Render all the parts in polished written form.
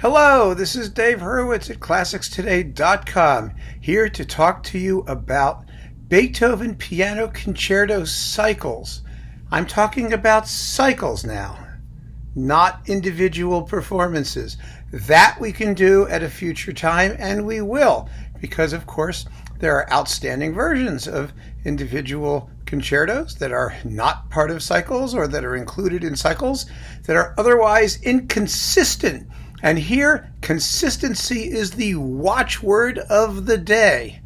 Hello, this is Dave Hurwitz at ClassicsToday.com, here to talk to you about Beethoven Piano Concerto cycles. I'm talking about cycles now, not individual performances. That we can do at a future time, and we will, because of course there are outstanding versions of individual concertos that are not part of cycles or that are included in cycles that are otherwise inconsistent. And here, consistency is the watchword of the day.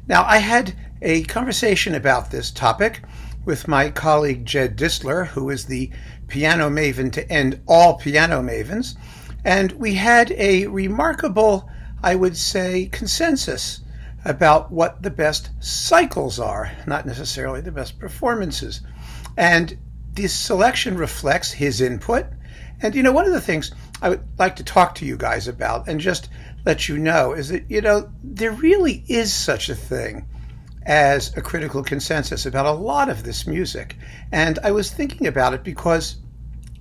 Now, I had a conversation about this topic with my colleague Jed Disler, who is the piano maven to end all piano mavens, and we had a remarkable, I would say, consensus about what the best cycles are, not necessarily the best performances. And this selection reflects his input. And, one of the things I would like to talk to you guys about and just let you know is that, there really is such a thing as a critical consensus about a lot of this music. And I was thinking about it because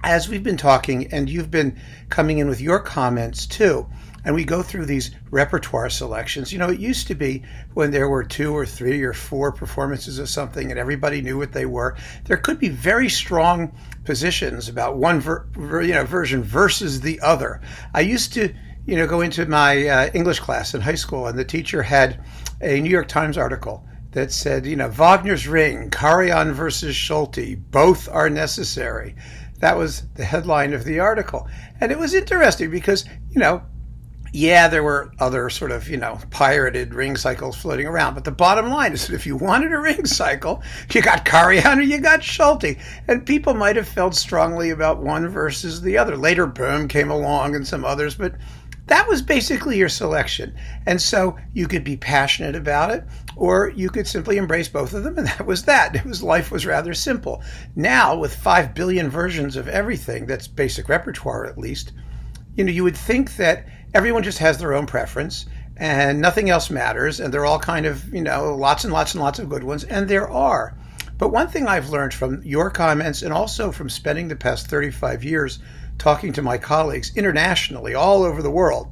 as we've been talking and you've been coming in with your comments too, and we go through these repertoire selections. It used to be when there were 2 or 3 or 4 performances of something and everybody knew what they were. There could be very strong positions about one version versus the other. I used to, go into my English class in high school, and the teacher had a New York Times article that said, Wagner's Ring, Karajan versus Schulte, both are necessary. That was the headline of the article. And it was interesting because, there were other sort of, pirated ring cycles floating around. But the bottom line is that if you wanted a ring cycle, you got Karajan or you got Schulte. And people might have felt strongly about one versus the other. Later, Böhm came along and some others, but that was basically your selection. And so you could be passionate about it, or you could simply embrace both of them, and that was that. Life was rather simple. Now, with 5 billion versions of everything, that's basic repertoire at least, you would think that everyone just has their own preference and nothing else matters, and they're all kind of, lots and lots and lots of good ones, and there are. But one thing I've learned from your comments and also from spending the past 35 years talking to my colleagues internationally all over the world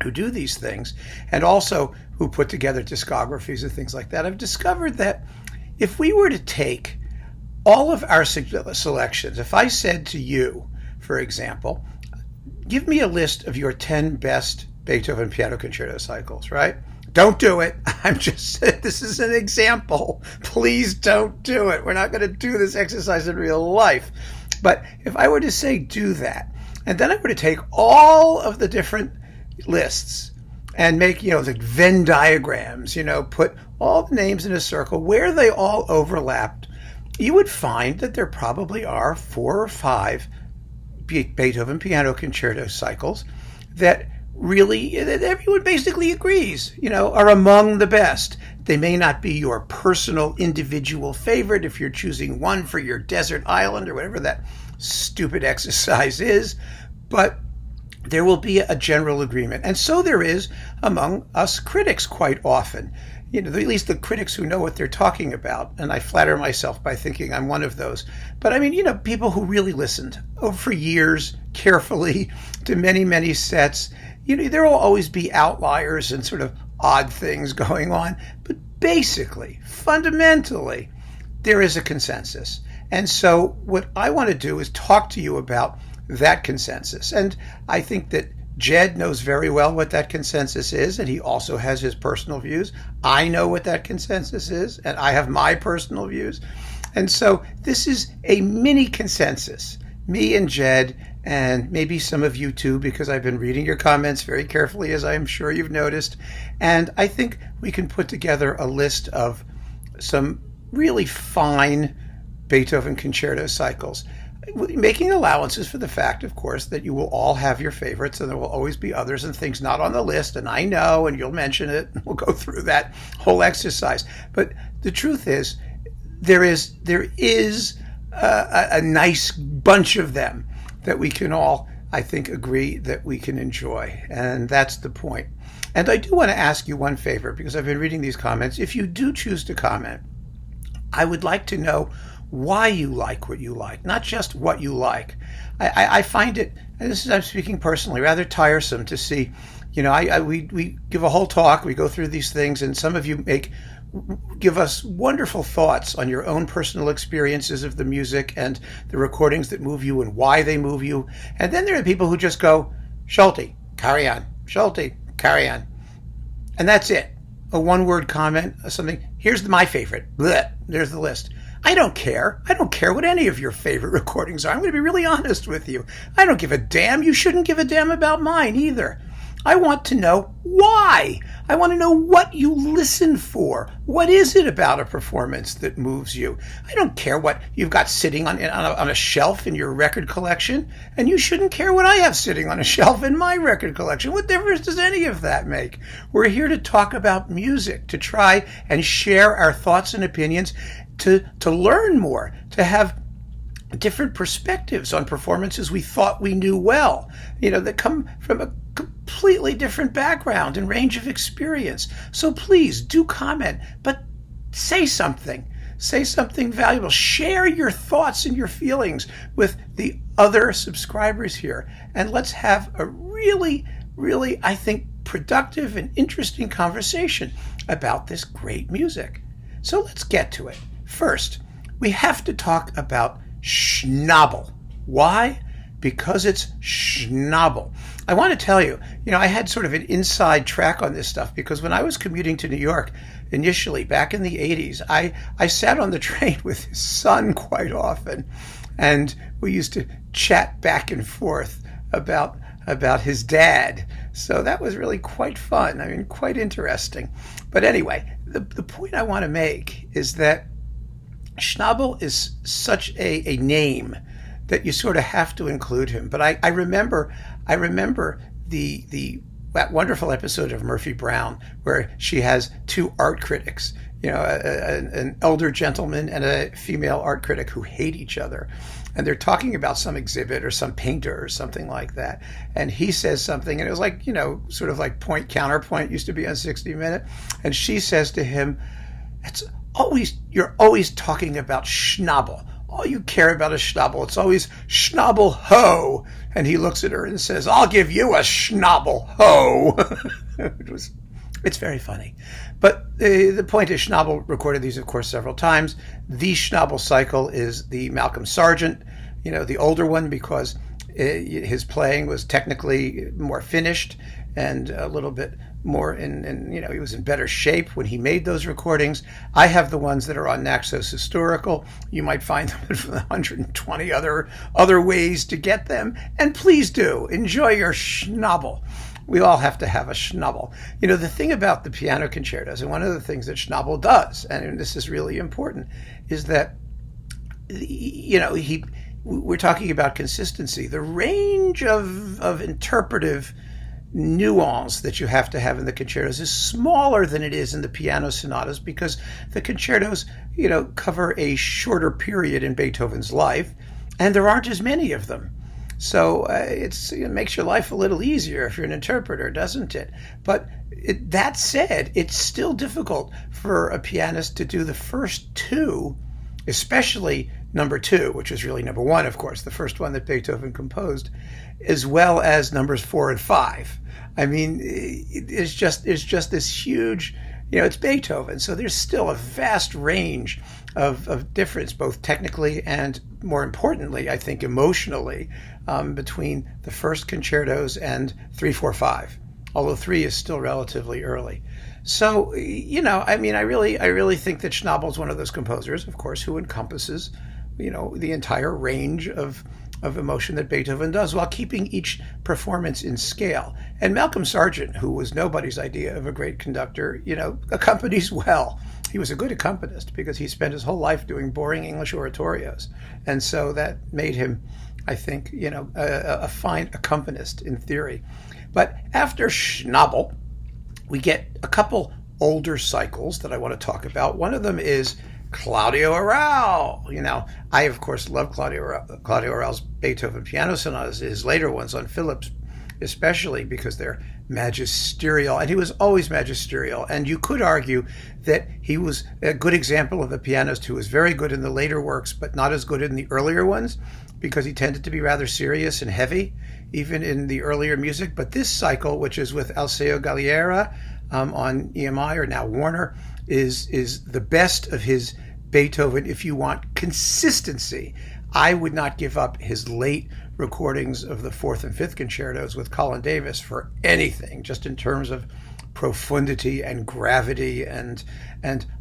who do these things and also who put together discographies and things like that, I've discovered that if we were to take all of our selections, if I said to you, for example, give me a list of your 10 best Beethoven piano concerto cycles, right? Don't do it. This is an example. Please don't do it. We're not going to do this exercise in real life. But if I were to say do that, and then I were to take all of the different lists and make, the Venn diagrams, put all the names in a circle where they all overlapped, you would find that there probably are 4 or 5 Beethoven piano concerto cycles that everyone basically agrees, are among the best. They may not be your personal individual favorite if you're choosing one for your desert island or whatever that stupid exercise is, but there will be a general agreement. And so there is among us critics quite often. At least the critics who know what they're talking about. And I flatter myself by thinking I'm one of those. But I mean, people who really listened for years carefully to many, many sets. There will always be outliers and sort of odd things going on. But basically, fundamentally, there is a consensus. And so what I want to do is talk to you about that consensus. And I think that Jed knows very well what that consensus is, and he also has his personal views. I know what that consensus is, and I have my personal views. And so this is a mini consensus, me and Jed, and maybe some of you too, because I've been reading your comments very carefully, as I'm sure you've noticed. And I think we can put together a list of some really fine Beethoven concerto cycles, making allowances for the fact, of course, that you will all have your favorites and there will always be others and things not on the list, and I know, and you'll mention it, and we'll go through that whole exercise. But the truth is, there is a nice bunch of them that we can all, I think, agree that we can enjoy, and that's the point. And I do want to ask you one favor, because I've been reading these comments. If you do choose to comment, I would like to know why you like what you like, not just what you like. I find it, and this is, I'm speaking personally, rather tiresome to see, we give a whole talk, we go through these things, and some of you give us wonderful thoughts on your own personal experiences of the music and the recordings that move you and why they move you. And then there are people who just go, Schulte, carry on. Schulte, carry on. And that's it. A one-word comment, something. Here's my favorite. Blech, there's the list. I don't care. I don't care what any of your favorite recordings are. I'm going to be really honest with you. I don't give a damn. You shouldn't give a damn about mine either. I want to know why. I want to know what you listen for. What is it about a performance that moves you? I don't care what you've got sitting on a shelf in your record collection, and you shouldn't care what I have sitting on a shelf in my record collection. What difference does any of that make? We're here to talk about music, to try and share our thoughts and opinions, to learn more, to have different perspectives on performances we thought we knew well, that come from a completely different background and range of experience. So please do comment, but say something valuable. Share your thoughts and your feelings with the other subscribers here. And let's have a really, really, I think, productive and interesting conversation about this great music. So let's get to it. First, we have to talk about Schnabel. Why? Because it's Schnabel. I want to tell you, I had sort of an inside track on this stuff because when I was commuting to New York initially back in the 80s, I sat on the train with his son quite often, and we used to chat back and forth about his dad. So that was really quite fun. I mean, quite interesting. But anyway, the point I want to make is that Schnabel is such a name that you sort of have to include him. But I remember that wonderful episode of Murphy Brown where she has two art critics, an elder gentleman and a female art critic who hate each other. And they're talking about some exhibit or some painter or something like that. And he says something, and it was like, sort of like point counterpoint used to be on 60 Minutes. And she says to him, you're always talking about Schnabel. All you care about is Schnabel. It's always Schnabel ho. And he looks at her and says, I'll give you a Schnabel ho. It's very funny. But the point is Schnabel recorded these, of course, several times. The Schnabel cycle is the Malcolm Sargent, the older one, because his playing was technically more finished and a little bit more he was in better shape when he made those recordings. I have the ones that are on Naxos Historical. You might find them in 120 other ways to get them. And please do enjoy your Schnabel. We all have to have a Schnabel. The thing about the piano concertos, and one of the things that Schnabel does, and this is really important, is that, we're talking about consistency. The range of interpretive nuance that you have to have in the concertos is smaller than it is in the piano sonatas because the concertos, cover a shorter period in Beethoven's life, and there aren't as many of them. So it makes your life a little easier if you're an interpreter, doesn't it? But that said, it's still difficult for a pianist to do the first two, especially number two, which is really number one, of course, the first one that Beethoven composed, as well as numbers 4 and 5. I mean, it's just this huge, it's Beethoven, so there's still a vast range of difference, both technically and, more importantly, I think emotionally, between the first concertos and 3, 4, 5, although 3 is still relatively early. So, I really think that Schnabel is one of those composers, of course, who encompasses, the entire range of emotion that Beethoven does while keeping each performance in scale. And Malcolm Sargent, who was nobody's idea of a great conductor, accompanies well. He was a good accompanist because he spent his whole life doing boring English oratorios. And so that made him, I think, a fine accompanist in theory. But after Schnabel, we get a couple older cycles that I want to talk about. One of them is Claudio Arrau. I, of course, love Claudio Arrau's Beethoven piano sonatas. His later ones on Philips especially because they're magisterial, and he was always magisterial. And you could argue that he was a good example of a pianist who was very good in the later works, but not as good in the earlier ones, because he tended to be rather serious and heavy, even in the earlier music. But this cycle, which is with Alceo Galliera on EMI, or now Warner, is the best of his Beethoven if you want consistency. I would not give up his late recordings of the fourth and fifth concertos with Colin Davis for anything, just in terms of profundity and gravity and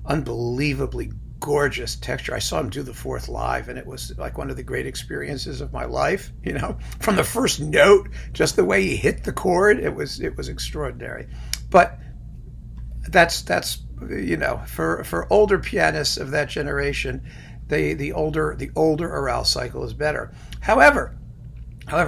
unbelievably gorgeous texture. I saw him do the fourth live, and it was like one of the great experiences of my life. From the first note, just the way he hit the chord, it was extraordinary. But that's for older pianists of that generation, the older Ural cycle is better. However,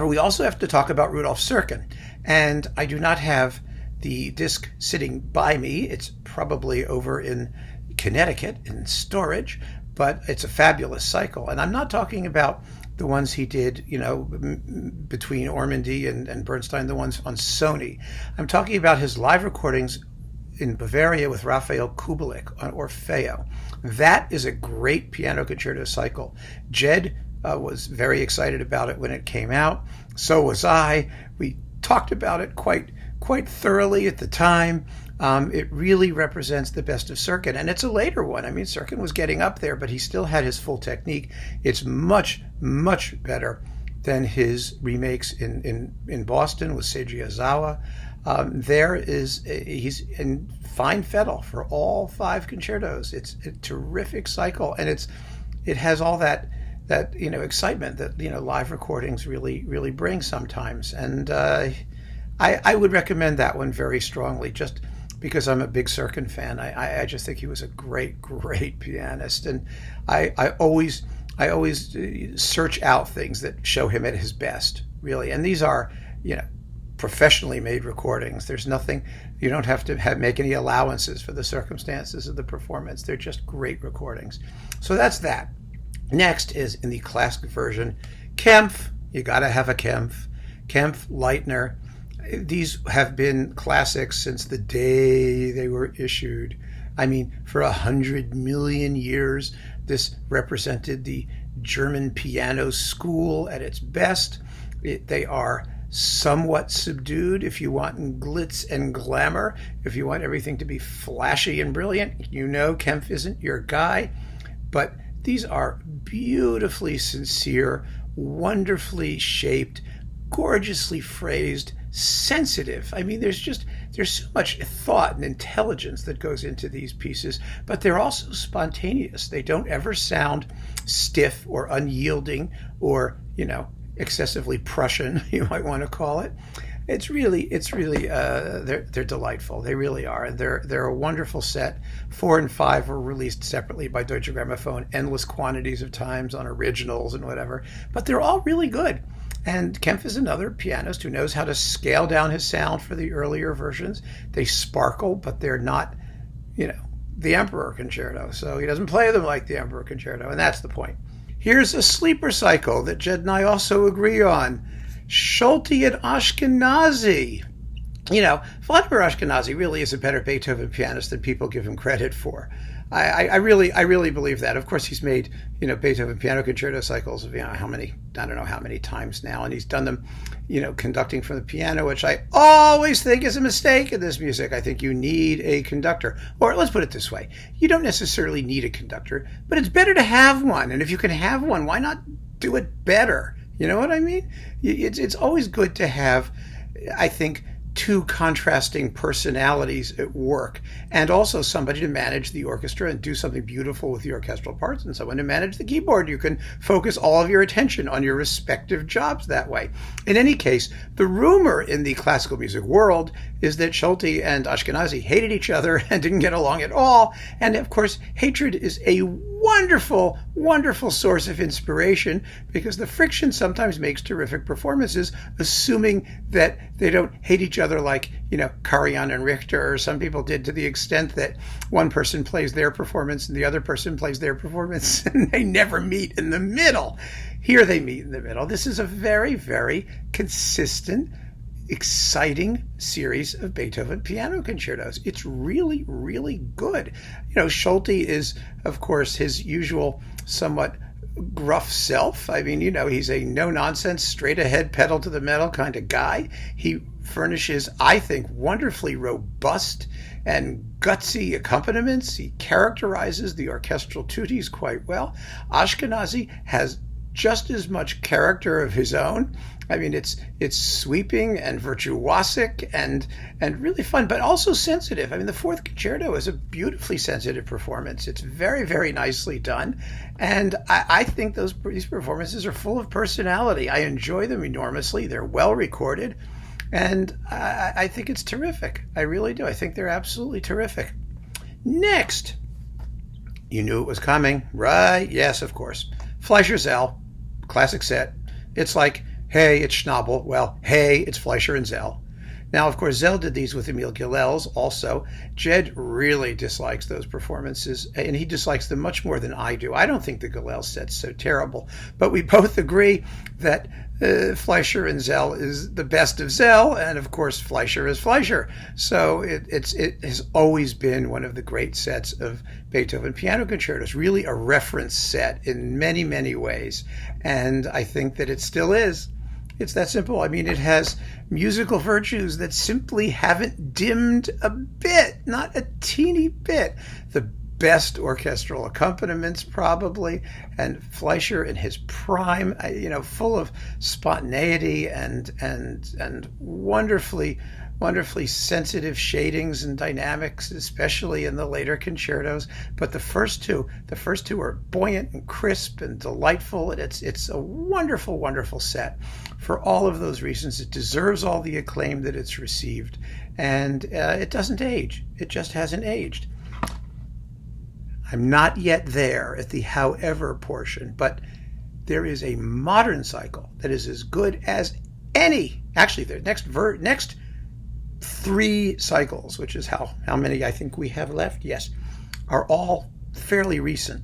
we also have to talk about Rudolf Serkin, and I do not have the disc sitting by me. It's probably over in Connecticut in storage, but it's a fabulous cycle. And I'm not talking about the ones he did, between Ormandy and Bernstein, the ones on Sony. I'm talking about his live recordings in Bavaria with Raphael Kubelik on Orfeo. That is a great piano concerto cycle. Jed was very excited about it when it came out. So was I. We talked about it quite thoroughly at the time. It really represents the best of Serkin, and it's a later one. I mean, Serkin was getting up there, but he still had his full technique. It's much, much better than his remakes in Boston with Seiji Ozawa. He's in fine fettle for all five concertos. It's a terrific cycle, and it has all that excitement that live recordings really bring sometimes. And I would recommend that one very strongly, just because I'm a big Serkin fan. I just think he was a great pianist, and I always search out things that show him at his best, really. And these are professionally made recordings. There's nothing, you don't have to make any allowances for the circumstances of the performance. They're just great recordings. So that's that. Next is, in the classic version, Kempff. You gotta have a Kempff. Kempff, Leitner. These have been classics since the day they were issued. I mean, for 100 million years, this represented the German piano school at its best. They are somewhat subdued if you want glitz and glamour, if you want everything to be flashy and brilliant. Kempff isn't your guy, but these are beautifully sincere, wonderfully shaped, gorgeously phrased, sensitive. I mean, there's so much thought and intelligence that goes into these pieces, but they're also spontaneous. They don't ever sound stiff or unyielding or, excessively Prussian, you might want to call it. It's really they're delightful. They really are, and they're a wonderful set. 4 and 5 were released separately by Deutsche Grammophon, endless quantities of times on originals and whatever. But they're all really good. And Kempff is another pianist who knows how to scale down his sound for the earlier versions. They sparkle, but they're not, the Emperor Concerto. So he doesn't play them like the Emperor Concerto, and that's the point. Here's a sleeper cycle that Jed and I also agree on. Schulte and Ashkenazy. Vladimir Ashkenazy really is a better Beethoven pianist than people give him credit for. I really believe that. Of course, he's made Beethoven piano concerto cycles of I don't know how many times now, and he's done them conducting from the piano, which I always think is a mistake in this music. I think you need a conductor, or let's put it this way: you don't necessarily need a conductor, but it's better to have one. And if you can have one, why not do it better? You know what I mean? It's always good to have, I think, two contrasting personalities at work, and also somebody to manage the orchestra and do something beautiful with the orchestral parts, and someone to manage the keyboard. You can focus all of your attention on your respective jobs that way. In any case, the rumor in the classical music world is that Schulte and Ashkenazy hated each other and didn't get along at all. And of course, hatred is a wonderful, wonderful source of inspiration, because the friction sometimes makes terrific performances, assuming that they don't hate each other like, Karajan and Richter, or some people did, to the extent that one person plays their performance and the other person plays their performance, and they never meet in the middle. Here they meet in the middle. This is a very, very consistent, exciting series of Beethoven piano concertos. It's really, really good. You know, Schulte is, of course, his usual somewhat gruff self. I mean, you know, he's a no-nonsense, straight-ahead, pedal to the metal kind of guy. He furnishes, I think, wonderfully robust and gutsy accompaniments. He characterizes the orchestral tutti quite well. Ashkenazy has just as much character of his own. I mean, it's sweeping and virtuosic and really fun, but also sensitive. I mean, the fourth concerto is a beautifully sensitive performance. It's very, very nicely done, and I think these performances are full of personality. I enjoy them enormously. They're well recorded, and I think it's terrific. I really do. I think they're absolutely terrific. Next, you knew it was coming, right? Yes, of course. Fleischer-Zell, classic set. It's like, hey, it's Schnabel. Well, hey, it's Fleischer and Zell. Now, of course, Zell did these with Emil Gilels also. Jed really dislikes those performances, and he dislikes them much more than I do. I don't think the Gilels set's so terrible, but we both agree that Fleischer and Zell is the best of Zell, and of course, Fleischer is Fleischer. So it has always been one of the great sets of Beethoven piano concertos, really a reference set in many, many ways, and I think that it still is. It's that simple. I mean, it has musical virtues that simply haven't dimmed a bit, not a teeny bit. The best orchestral accompaniments, probably, and Fleischer in his prime, you know, full of spontaneity and wonderfully sensitive shadings and dynamics, especially in the later concertos. But the first two are buoyant and crisp and delightful, and it's a wonderful, wonderful set. For all of those reasons, it deserves all the acclaim that it's received, and it doesn't age. It just hasn't aged. I'm not yet there at the however portion, but there is a modern cycle that is as good as any. Actually, the next 3 cycles, which is how many I think we have left, yes, are all fairly recent.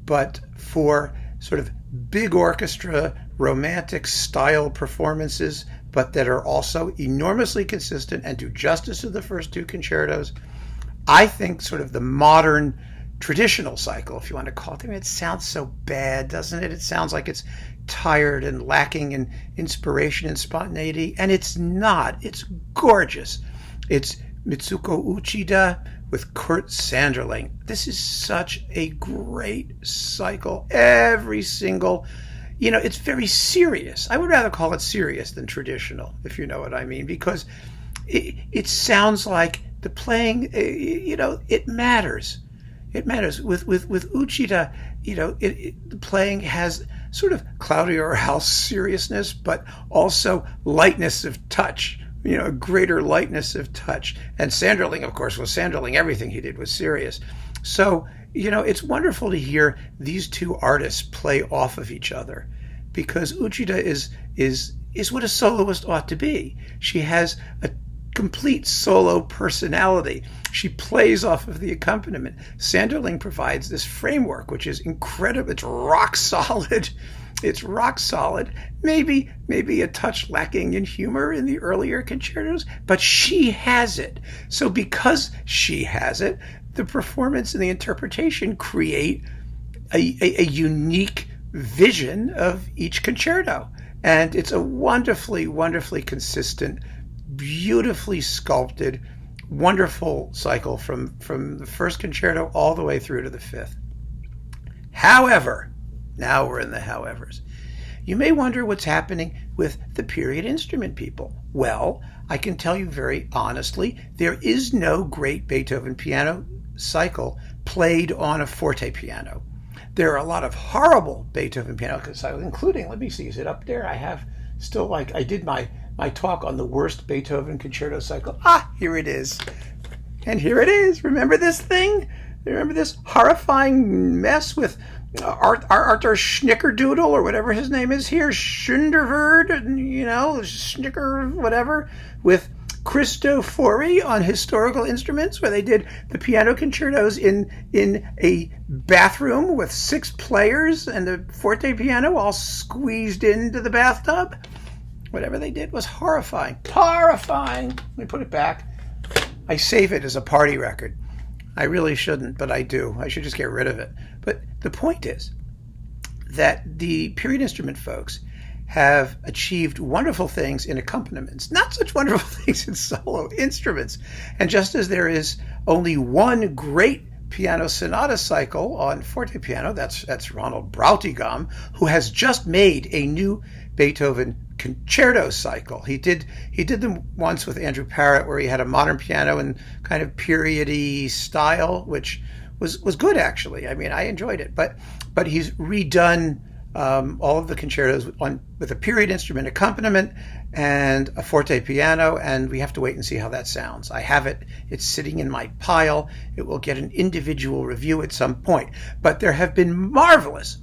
But for sort of big orchestra, romantic style performances, but that are also enormously consistent and do justice to the first 2 concertos, I think sort of the modern traditional cycle, if you want to call it. I mean, it sounds so bad, doesn't it? It sounds like it's tired and lacking in inspiration and spontaneity, and it's not. It's gorgeous. It's Mitsuko Uchida with Kurt Sanderling. This is such a great cycle. Every single, you know, it's very serious. I would rather call it serious than traditional, if you know what I mean, because it sounds like the playing, you know, it matters. It matters. With Uchida, you know, the playing has sort of Claudio House seriousness, but also lightness of touch, you know, a greater lightness of touch. And Sanderling, of course, was Sanderling. Everything he did was serious. So, you know, it's wonderful to hear these 2 artists play off of each other, because Uchida is what a soloist ought to be. She has a complete solo personality. She plays off of the accompaniment. Sanderling provides this framework, which is incredible. It's rock solid. It's rock solid. Maybe a touch lacking in humor in the earlier concertos, but she has it. So because she has it, the performance and the interpretation create a unique vision of each concerto. And it's a wonderfully, wonderfully consistent, beautifully sculpted, wonderful cycle from the first concerto all the way through to the 5th. However, now we're in the howevers. You may wonder what's happening with the period instrument people. Well, I can tell you very honestly, there is no great Beethoven piano cycle played on a forte piano. There are a lot of horrible Beethoven piano cycles, including, let me see, is it up there? I have still, like, I did my talk on the worst Beethoven concerto cycle. Here it is. And here it is. Remember this thing? Remember this horrifying mess with Arthur Schnickerdoodle, or whatever his name is here, Schunderverd, you know, Schnicker, whatever, with Cristofori on historical instruments, where they did the piano concertos in a bathroom with 6 players and a forte piano all squeezed into the bathtub. Whatever they did was horrifying. Horrifying! Let me put it back. I save it as a party record. I really shouldn't, but I do. I should just get rid of it. But the point is that the period instrument folks have achieved wonderful things in accompaniments, not such wonderful things in solo instruments. And just as there is only one great piano sonata cycle on forte piano, that's Ronald Brautigam, who has just made a new Beethoven concerto cycle. He did them once with Andrew Parrott, where he had a modern piano and kind of period-y style, which was good actually. I mean, I enjoyed it, but he's redone all of the concertos with a period instrument accompaniment and a forte piano, and we have to wait and see how that sounds. I have it. It's sitting in my pile. It will get an individual review at some point. But there have been marvelous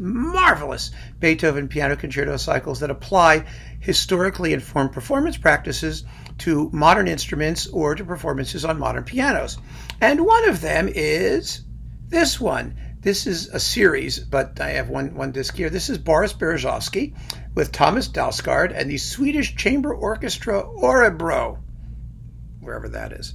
Beethoven piano concerto cycles that apply historically informed performance practices to modern instruments or to performances on modern pianos. And one of them is this one. This is a series, but I have one disc here. This is Boris Berezovsky with Thomas Dalsgaard and the Swedish Chamber Orchestra Örebro, wherever that is.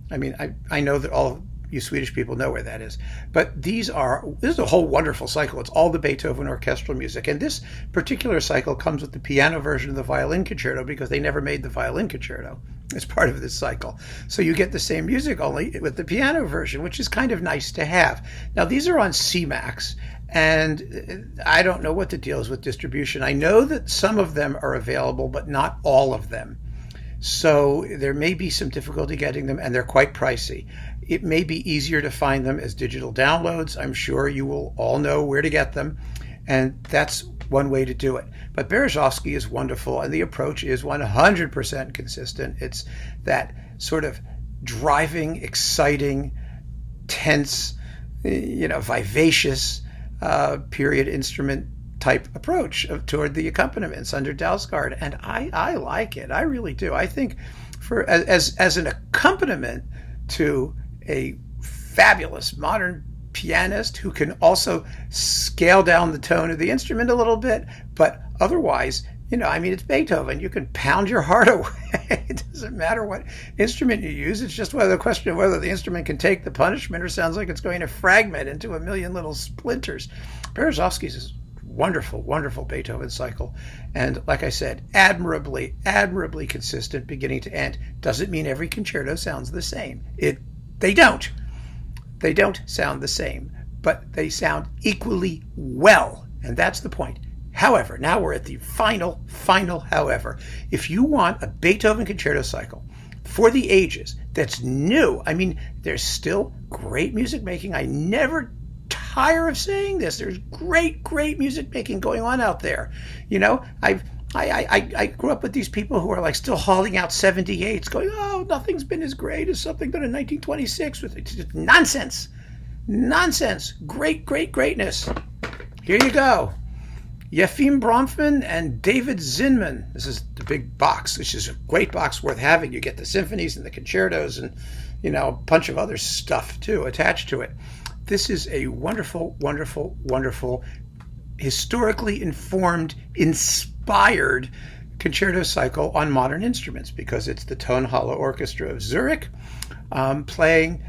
I mean, I know that all of you Swedish people know where that is. But this is a whole wonderful cycle. It's all the Beethoven orchestral music. And this particular cycle comes with the piano version of the violin concerto because they never made the violin concerto as part of this cycle. So you get the same music only with the piano version, which is kind of nice to have. Now, these are on CMAX, and I don't know what the deal is with distribution. I know that some of them are available, but not all of them. So there may be some difficulty getting them, and they're quite pricey. It may be easier to find them as digital downloads. I'm sure you will all know where to get them, and that's one way to do it. But Berezovsky is wonderful, and the approach is 100% consistent. It's that sort of driving, exciting, tense, vivacious period instrument type approach toward the accompaniments under Dalsgaard, and I like it. I really do. I think as an accompaniment to a fabulous modern pianist who can also scale down the tone of the instrument a little bit, but otherwise, it's Beethoven. You can pound your heart away. It doesn't matter what instrument you use. It's just the question of whether the instrument can take the punishment or sounds like it's going to fragment into a million little splinters. Berezovsky's is wonderful Beethoven cycle, and like I said, admirably consistent beginning to end. Doesn't mean every concerto sounds the same. They don't sound the same, but they sound equally well, and that's the point. However, now we're at the final however. If you want a Beethoven concerto cycle for the ages that's new, there's still great music making. I never tire of saying this. There's great music making going on out there. I grew up with these people who are like still hauling out 78s going, oh, nothing's been as great as something done in 1926 with it. Nonsense. Greatness. Here you go. Yefim Bronfman and David Zinman. This is the big box, which is a great box worth having. You get the symphonies and the concertos and, a bunch of other stuff too attached to it. This is a wonderful, historically informed, inspired concerto cycle on modern instruments because it's the Tonhalle Orchestra of Zurich playing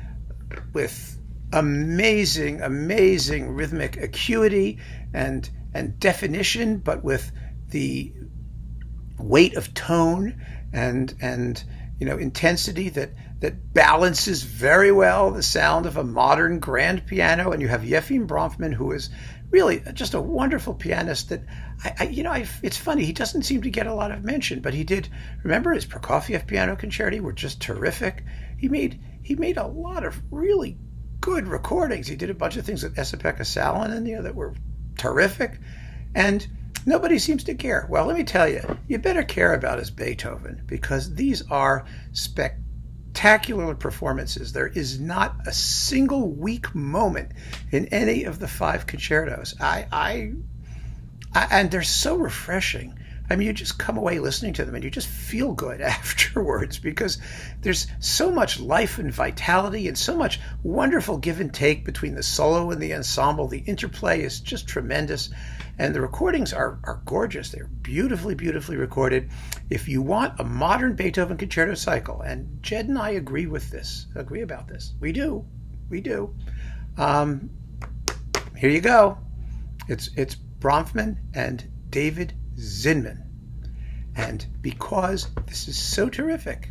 with amazing rhythmic acuity and definition, but with the weight of tone and intensity that balances very well the sound of a modern grand piano. And you have Yefim Bronfman, who is really just a wonderful pianist that it's funny, he doesn't seem to get a lot of mention, but he did. Remember his Prokofiev piano concerti were just terrific. He made a lot of really good recordings. He did a bunch of things with Esa-Pekka Salonen, that were terrific, and nobody seems to care. Well, let me tell you, you better care about his Beethoven, because these are spectacular performances. There is not a single weak moment in any of the 5 concertos. And they're so refreshing. I mean, you just come away listening to them and you just feel good afterwards because there's so much life and vitality and so much wonderful give and take between the solo and the ensemble. The interplay is just tremendous. And the recordings are gorgeous. They're beautifully, beautifully recorded. If you want a modern Beethoven concerto cycle, and Jed and I agree about this. We do. Here you go. It's Bronfman and David Zinman. And because this is so terrific,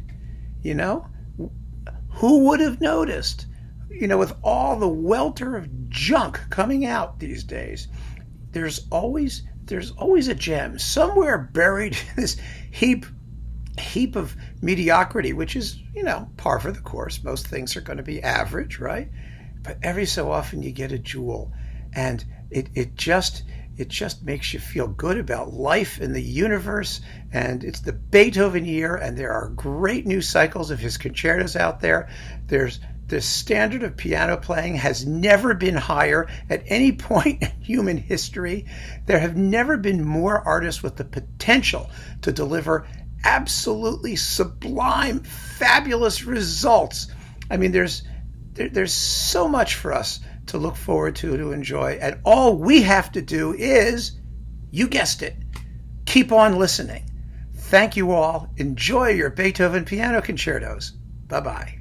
who would have noticed, with all the welter of junk coming out these days, there's always a gem somewhere buried in this heap of mediocrity, which is, par for the course. Most things are going to be average, right? But every so often you get a jewel, and it just makes you feel good about life in the universe. And it's the Beethoven year, and there are great new cycles of his concertos out there. The standard of piano playing has never been higher at any point in human history. There have never been more artists with the potential to deliver absolutely sublime, fabulous results. I mean, there's so much for us to look forward to enjoy. And all we have to do is, you guessed it, keep on listening. Thank you all. Enjoy your Beethoven piano concertos. Bye-bye.